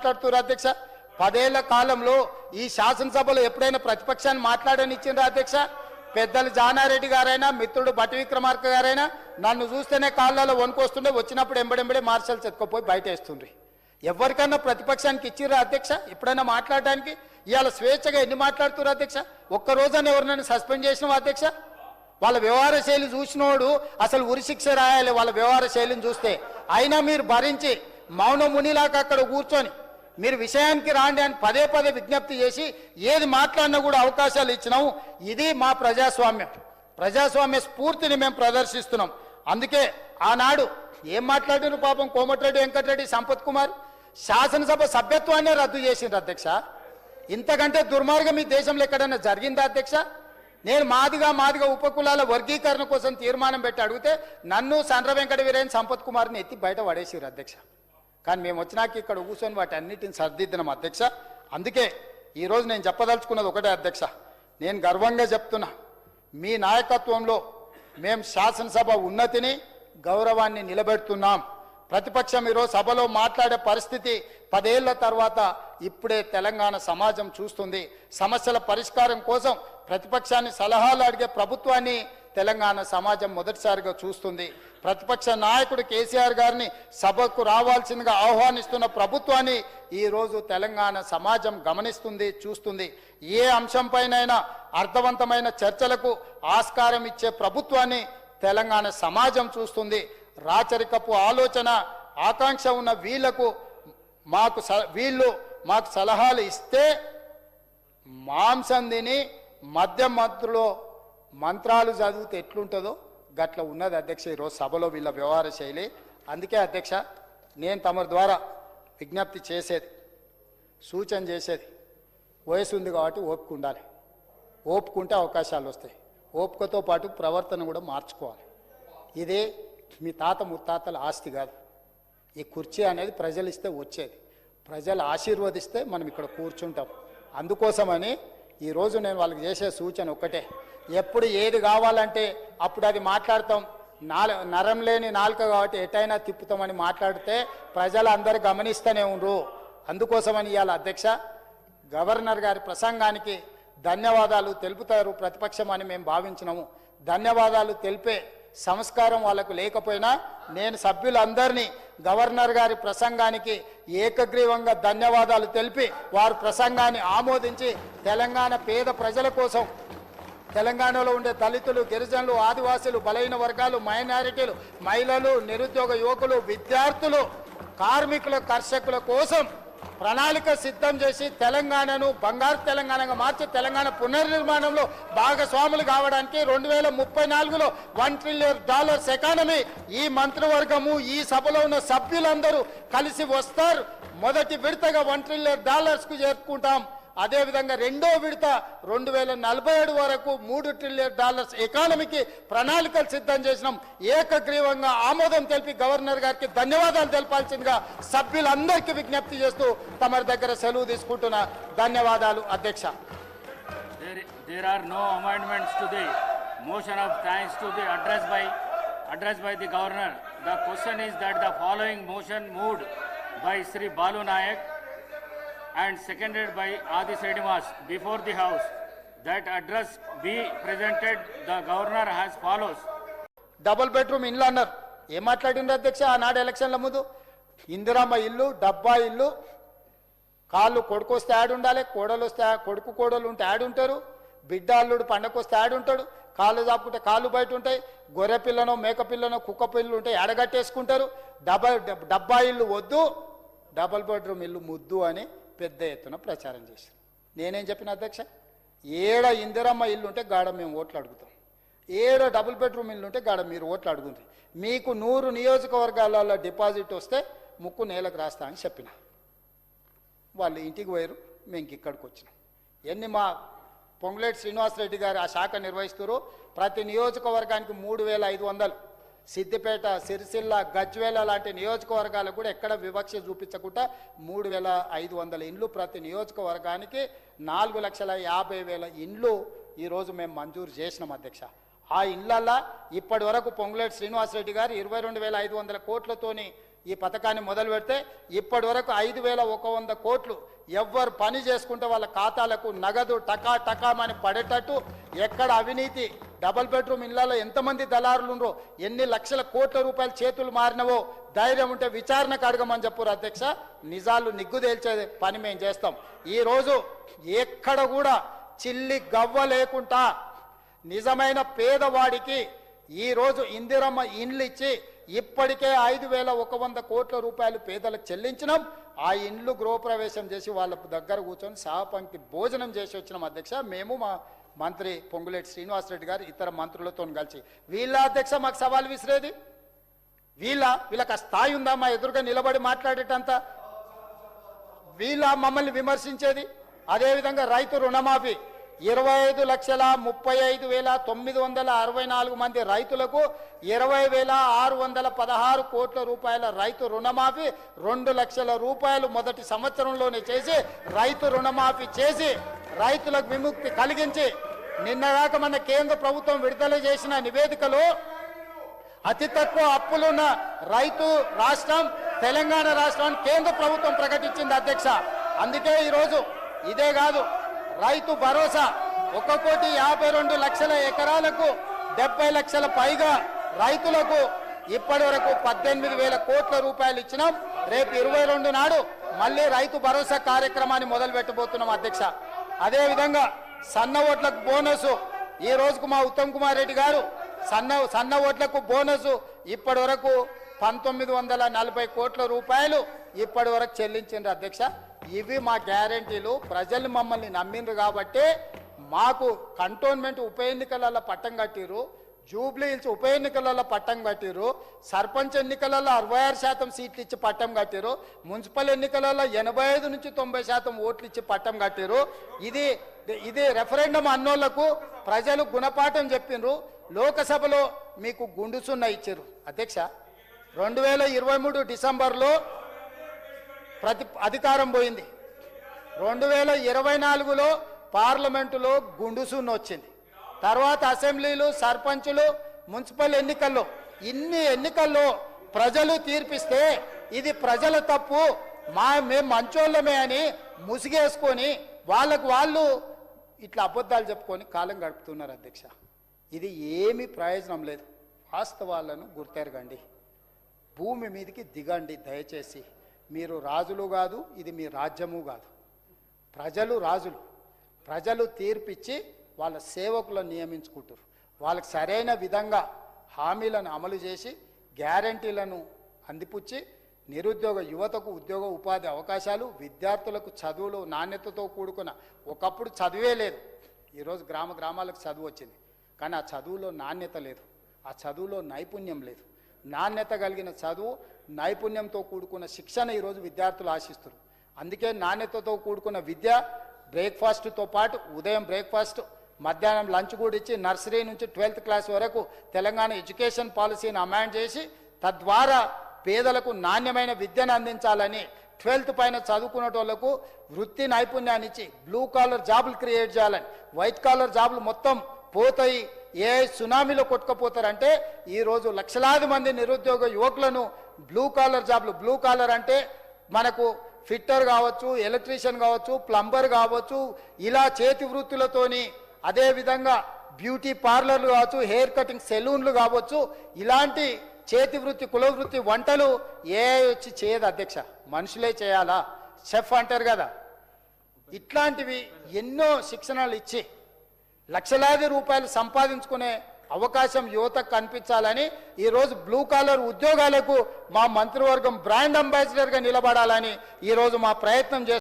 మాట్లాడుతున్నారు అధ్యక్ష. 10 ఏళ్ల కాలంలో ఈ శాసనసభలో ఎప్పుడైనా ప్రతిపక్షాన్ని మాట్లాడనిచ్చిండ్రా అధ్యక్ష? పెద్దలు జానారెడ్డి గారైనా మిత్రుడు బట్టి విక్రమార్క గారైనా నన్ను చూస్తేనే కాళ్ళలో వణుకొస్తుండే, వచ్చినప్పుడు ఎంబడెంబడే మార్షల్స్ ఎత్తుకుపోయి బయట వేస్తుండ్రి. ఎవరికన్నా ప్రతిపక్షానికి ఇచ్చిర్రా అధ్యక్ష ఎప్పుడైనా మాట్లాడడానికి? ఇవాళ స్వేచ్ఛగా ఎన్ని మాట్లాడుతున్నారు అధ్యక్ష? ఒక్కరోజైనా ఎవరినైనా సస్పెండ్ చేసినావా అధ్యక్ష? వాళ్ళ వ్యవహార శైలి చూసినోడు అసలు ఉరిశిక్ష రాయాలి వాళ్ళ వ్యవహార శైలిని చూస్తే. అయినా మీరు భరించి మౌన మునిలాగా అక్కడ కూర్చొని మీరు విషయానికి రాండి అని పదే పదే విజ్ఞప్తి చేసి ఏది మాట్లాడినా కూడా అవకాశాలు ఇచ్చినాము. ఇది మా ప్రజాస్వామ్యం. ప్రజాస్వామ్య స్ఫూర్తిని మేము ప్రదర్శిస్తున్నాం. అందుకే ఆనాడు ఏం మాట్లాడిన పాపం కోమటిరెడ్డి వెంకటరెడ్డి సంపత్ కుమార్ శాసనసభ సభ్యత్వాన్ని రద్దు చేసిండ్రు అధ్యక్ష. ఇంతకంటే దుర్మార్గం ఈ దేశంలో ఎక్కడైనా జరిగిందా అధ్యక్ష? నేను మాదిగా ఉపకులాల వర్గీకరణ కోసం తీర్మానం పెట్టి అడిగితే నన్ను సండ్ర వెంకట వీరేన్ సంపత్ కుమార్ని ఎత్తి బయట పడేసిరు అధ్యక్ష. కానీ మేము వచ్చినాక ఇక్కడ కూర్చొని వాటి అన్నిటిని సర్దిద్దినాం అధ్యక్ష. అందుకే ఈరోజు నేను చెప్పదలుచుకున్నది ఒకటే అధ్యక్ష, నేను గర్వంగా చెప్తున్నా, మీ నాయకత్వంలో మేము శాసనసభ ఉన్నతిని గౌరవాన్ని నిలబెడుతున్నాం. ప్రతిపక్షం ఈరోజు సభలో మాట్లాడే పరిస్థితి 10 ఏళ్ల తర్వాత ఇప్పుడే తెలంగాణ సమాజం చూస్తుంది. సమస్యల పరిష్కారం కోసం ప్రతిపక్షాన్ని సలహాలు అడిగే ప్రభుత్వాన్ని తెలంగాణ సమాజం మొదటిసారిగా చూస్తుంది. ప్రతిపక్ష నాయకుడు కేసీఆర్ గారిని సభకు రావాల్సిందిగా ఆహ్వానిస్తున్న ప్రభుత్వాన్ని ఈరోజు తెలంగాణ సమాజం గమనిస్తుంది, చూస్తుంది. ఏ అంశంపైనైనా అర్థవంతమైన చర్చలకు ఆస్కారం ఇచ్చే ప్రభుత్వాన్ని తెలంగాణ సమాజం చూస్తుంది. రాచరికపు ఆలోచన ఆకాంక్ష ఉన్న వీళ్ళు మాకు సలహాలు ఇస్తే మాంసం తిని మధ్యలో మంత్రాలు చదివితే ఎట్లుంటుందో గట్ల ఉన్నది అధ్యక్ష ఈరోజు సభలో వీళ్ళ వ్యవహార శైలి. అందుకే అధ్యక్ష నేను తమ ద్వారా విజ్ఞప్తి చేసేది, సూచన చేసేది, వయసు ఉంది కాబట్టి ఓపిక ఉండాలి. ఓపుకుంటే అవకాశాలు వస్తాయి. ఓపికతో పాటు ప్రవర్తన కూడా మార్చుకోవాలి. ఇదే మీ తాత ముత్తాతల ఆస్తి కాదు. ఈ కుర్చీ అనేది ప్రజలు ఇస్తే వచ్చేది. ప్రజలు ఆశీర్వదిస్తే మనం ఇక్కడ కూర్చుంటాం. అందుకోసమని ఈరోజు నేను వాళ్ళకి చేసే సూచన ఒక్కటే, ఎప్పుడు ఏది కావాలంటే అప్పుడు అది మాట్లాడతాం. నరం లేని నాలుక కాబట్టి ఎటైనా తిప్పుతామని మాట్లాడితే ప్రజలందరూ గమనిస్తూనే ఉండరు. అందుకోసమని ఇవాళ అధ్యక్ష గవర్నర్ గారి ప్రసంగానికి ధన్యవాదాలు తెలుపుతారు ప్రతిపక్షం అని మేము భావించినాము. ధన్యవాదాలు తెలిపే సంస్కారం వాళ్ళకు లేకపోయినా నేను సభ్యులందరినీ గవర్నర్ గారి ప్రసంగానికి ఏకగ్రీవంగా ధన్యవాదాలు తెలిపి వారి ప్రసంగాన్ని ఆమోదించి తెలంగాణ పేద ప్రజల కోసం, తెలంగాణలో ఉండే దళితులు, గిరిజనులు, ఆదివాసీలు, బలహీన వర్గాలు, మైనారిటీలు, మహిళలు, నిరుద్యోగ యువకులు, విద్యార్థులు, కార్మికుల, కర్షకుల కోసం ప్రణాళిక సిద్ధం చేసి తెలంగాణను బంగారు తెలంగాణగా మార్చి తెలంగాణ పునర్నిర్మాణంలో భాగస్వాములు కావడానికి 2034లో $1 ట్రిలియన్ ఎకానమీ ఈ మంత్రివర్గము ఈ సభలో ఉన్న సభ్యులందరూ కలిసి వస్తారు. మొదటి విడతగా $1 ట్రిలియన్ చేరుకుంటాం. అదేవిధంగా రెండో విడత 2047 వరకు $3 ట్రిలియన్ ఎకానమీకి ప్రణాళికలు సిద్ధం చేసినాం. ఏకగ్రీవంగా ఆమోదం తెలిపి గవర్నర్ గారికి ధన్యవాదాలు తెలపాల్సిందిగా సభ్యులందరికీ విజ్ఞప్తి చేస్తూ తమ దగ్గర సెలవు తీసుకుంటున్నా. ధన్యవాదాలు అధ్యక్ష. There are no amendments to the motion of thanks to the address by the governor. The question is that the following motion moved by Sri Balu Nayak and seconded by Adi Srinivas before the house, that address be presented the governor as follows. Double bedroom ఇల్లు అన్నారు. ఏం మాట్లాడిండ్రు అధ్యక్ష? ఆనాడు ఎలక్షన్ల ముందు ఇందిరమ్మ ఇల్లు, డబ్బా ఇల్లు, కాళ్ళు కొడుకు వస్తే యాడ్ ఉండాలి, కోడలు వస్తే కొడుకు కోడలు ఉంటే యాడ్ ఉంటారు, బిడ్డ అల్లుడు పండగ వస్తే యాడ్ ఉంటాడు, కాళ్ళు చాపుకుంటే కాళ్ళు బయట ఉంటాయి, గొర్రె పిల్లనో మేక పిల్లనో కుక్క పిల్లలు ఉంటే ఎడగట్టేసుకుంటారు. డబ్బా ఇల్లు వద్దు, డబుల్ బెడ్రూమ్ ఇల్లు ముద్దు అని పెద్ద ఎత్తున ప్రచారం చేశారు. నేనేం చెప్పిన అధ్యక్ష, ఏడ ఇందిరమ్మ ఇల్లు ఉంటే గాడ మేము ఓట్లు అడుగుతాం, ఏడ డబుల్ బెడ్రూమ్ ఇల్లు ఉంటే గాడ మీరు ఓట్లు అడుగుతుంది. మీకు 100 నియోజకవర్గాలలో డిపాజిట్ వస్తే ముక్కు నేలకు రాస్తా అని చెప్పిన. వాళ్ళు ఇంటికి పోయారు, మేము ఇక్కడికి వచ్చినాం. మా పొంగులేటి శ్రీనివాసరెడ్డి గారు ఆ శాఖ నిర్వహిస్తారు. ప్రతి నియోజకవర్గానికి 3500, సిద్దిపేట, సిరిసిల్ల, గజ్వేల లాంటి నియోజకవర్గాలకు కూడా ఎక్కడ వివక్ష చూపించకుండా 3500 ఇండ్లు ప్రతి నియోజకవర్గానికి 4,50,000 ఇండ్లు ఈరోజు మేము మంజూరు చేసినాం అధ్యక్ష. ఆ ఇండ్లల్లో ఇప్పటి వరకు పొంగులేటి శ్రీనివాసరెడ్డి గారు 22,500 కోట్లతోని ఈ పథకాన్ని మొదలు పెడితే ఇప్పటి వరకు 5,100 కోట్లు ఎవ్వరు పని చేసుకుంటే వాళ్ళ ఖాతాలకు నగదు టకా టకామని పడేటట్టు, ఎక్కడ అవినీతి డబుల్ బెడ్రూమ్ ఇళ్లలో ఎంతమంది దళారులు ఉండరో, ఎన్ని లక్షల కోట్ల రూపాయలు చేతులు మారినవో ధైర్యం ఉంటే విచారణకు అడగమని చెప్పారు అధ్యక్ష. నిజాలు నిగ్గు తేల్చే పని మేము చేస్తాం. ఈరోజు ఎక్కడ కూడా చిల్లి గవ్వ లేకుండా నిజమైన పేదవాడికి ఈరోజు ఇందిరమ్మ ఇండ్లు ఇచ్చి ఇప్పటికే 5,100 కోట్ల రూపాయలు పేదలకు చెల్లించినాం. ఆ ఇండ్లు గృహప్రవేశం చేసి వాళ్ళ దగ్గర కూర్చొని సహపంక్తి భోజనం చేసి వచ్చినాం అధ్యక్ష. మేము మా మంత్రి పొంగులేటి శ్రీనివాసరెడ్డి గారు ఇతర మంత్రులతో కలిసి. వీళ్ళ అధ్యక్ష మాకు సవాల్ విసిరేది, వీళ్ళకి ఆ స్థాయి ఉందా మా ఎదురుగా నిలబడి మాట్లాడేటంత? వీళ్ళ మమ్మల్ని విమర్శించేది. అదేవిధంగా రైతు రుణమాఫీ 25,35,964 మంది రైతులకు 20,616 కోట్ల రూపాయల రైతు రుణమాఫీ 2 లక్షల రూపాయలు మొదటి సంవత్సరంలోనే చేసి రైతు రుణమాఫీ చేసి రైతులకు విముక్తి కలిగించి నిన్నగాక మన కేంద్ర ప్రభుత్వం విడుదల చేసిన నివేదికలో అతి తక్కువ అప్పులున్న రైతు రాష్ట్రం తెలంగాణ రాష్ట్రాన్ని కేంద్ర ప్రభుత్వం ప్రకటించింది అధ్యక్ష. అందుకే ఈరోజు ఇదే కాదు, రైతు భరోసా 1,52,00,000 ఎకరాలకు 70 లక్షల పైగా రైతులకు ఇప్పటి వరకు 18,000 కోట్ల రూపాయలు ఇచ్చినాం. రేపు 22 నాడు మళ్ళీ రైతు భరోసా కార్యక్రమాన్ని మొదలు పెట్టబోతున్నాం అధ్యక్ష. అదేవిధంగా సన్న ఓట్లకు బోనసు ఈ రోజుకు మా ఉత్తమ్ కుమార్ రెడ్డి గారు సన్న ఓట్లకు బోనసు ఇప్పటి వరకు 1,940 కోట్ల రూపాయలు ఇప్పటి వరకు చెల్లించిండ్రు అధ్యక్ష. ఇవి మా గ్యారంటీలు. ప్రజలు మమ్మల్ని నమ్మిండ్రు కాబట్టి మాకు కంటోన్మెంట్ ఉప ఎన్నికలలో పట్టం కట్టిరు, జూబ్లీ హిల్స్ ఉప ఎన్నికలలో పట్టం కట్టిరు, సర్పంచ్ ఎన్నికలలో 66% సీట్లు ఇచ్చి పట్టం కట్టిరు, మున్సిపల్ ఎన్నికలలో 85 నుంచి 90% ఓట్లు ఇచ్చి పట్టం కట్టిరు. ఇది రెఫరెండం అన్నోళ్లకు ప్రజలు గుణపాఠం చెప్పిండ్రు. లోకసభలో మీకు గుండుసున్న ఇచ్చారు అధ్యక్ష. 2023 డిసెంబర్లో అధికారం పోయింది. 2024లో పార్లమెంటులో గుండుసున్న వచ్చింది. తర్వాత అసెంబ్లీలు, సర్పంచులు, మున్సిపల్ ఎన్నికల్లో ఇన్ని ఎన్నికల్లో ప్రజలు తీర్పిస్తే ఇది ప్రజల తప్పు, మేము మంచోళ్ళమే అని ముసిగేసుకొని వాళ్ళు ఇట్లా అబద్ధాలు చెప్పుకొని కాలం గడుపుతున్నారు అధ్యక్ష. ఇది ఏమీ ప్రయోజనం లేదు. వాస్తవాలను గుర్తెరగండి, భూమి మీదకి దిగండి దయచేసి. మీరు రాజులు కాదు, ఇది మీ రాజ్యము కాదు. ప్రజలు రాజులు. ప్రజలు తీర్పిచ్చి వాళ్ళ సేవకులను నియమించుకుంటారు. వాళ్ళకి సరైన విధంగా హామీలను అమలు చేసి గ్యారంటీలను అందిపుచ్చి నిరుద్యోగ యువతకు ఉద్యోగ ఉపాధి అవకాశాలు, విద్యార్థులకు చదువులు నాణ్యతతో కూడుకున్న, ఒకప్పుడు చదువే లేదు, ఈరోజు గ్రామాలకు చదువు వచ్చింది, కానీ ఆ చదువులో నాణ్యత లేదు, ఆ చదువులో నైపుణ్యం లేదు. నాణ్యత కలిగిన చదువు, నైపుణ్యంతో కూడుకున్న శిక్షణ ఈరోజు విద్యార్థులు ఆశిస్తారు. అందుకే నాణ్యతతో కూడుకున్న విద్య, బ్రేక్ఫాస్ట్తో పాటు ఉదయం బ్రేక్ఫాస్ట్, మధ్యాహ్నం లంచ్ కూడా ఇచ్చి నర్సరీ నుంచి 12th క్లాస్ వరకు తెలంగాణ ఎడ్యుకేషన్ పాలసీని అమెండ్ చేసి తద్వారా పేదలకు నాణ్యమైన విద్యను అందించాలని 12th పైన చదువుకునేటోళ్లకు వృత్తి నైపుణ్యాన్ని ఇచ్చి బ్లూ కాలర్ జాబులు క్రియేట్ చేయాలని. వైట్ కాలర్ జాబులు మొత్తం పోతాయి, ఏ సునామీలో కొట్టుకుపోతారంటే ఈరోజు లక్షలాది మంది నిరుద్యోగ యువకులను బ్లూ కాలర్ జాబులు, బ్లూ కాలర్ అంటే మనకు ఫిట్టర్ కావచ్చు, ఎలక్ట్రీషియన్ కావచ్చు, ప్లంబర్ కావచ్చు, ఇలా చేతి వృత్తులతోని, అదేవిధంగా బ్యూటీ పార్లర్లు కావచ్చు, హెయిర్ కటింగ్ సెలూన్లు కావచ్చు, ఇలాంటి చేతి వృత్తి, కుల వృత్తి, వంటలు ఏ వచ్చి చేయదు అధ్యక్ష, మనుషులే చేయాలా, షెఫ్ అంటారు కదా. ఇట్లాంటివి ఎన్నో శిక్షణలు ఇచ్చి లక్షలాది రూపాయలు సంపాదించుకునే అవకాశం యువతకు కనిపించాలని ఈరోజు బ్లూ కాలర్ ఉద్యోగాలకు మా మంత్రివర్గం బ్రాండ్ అంబాసిడర్గా నిలబడాలని ఈరోజు మా ప్రయత్నం చేస్తున్నాం.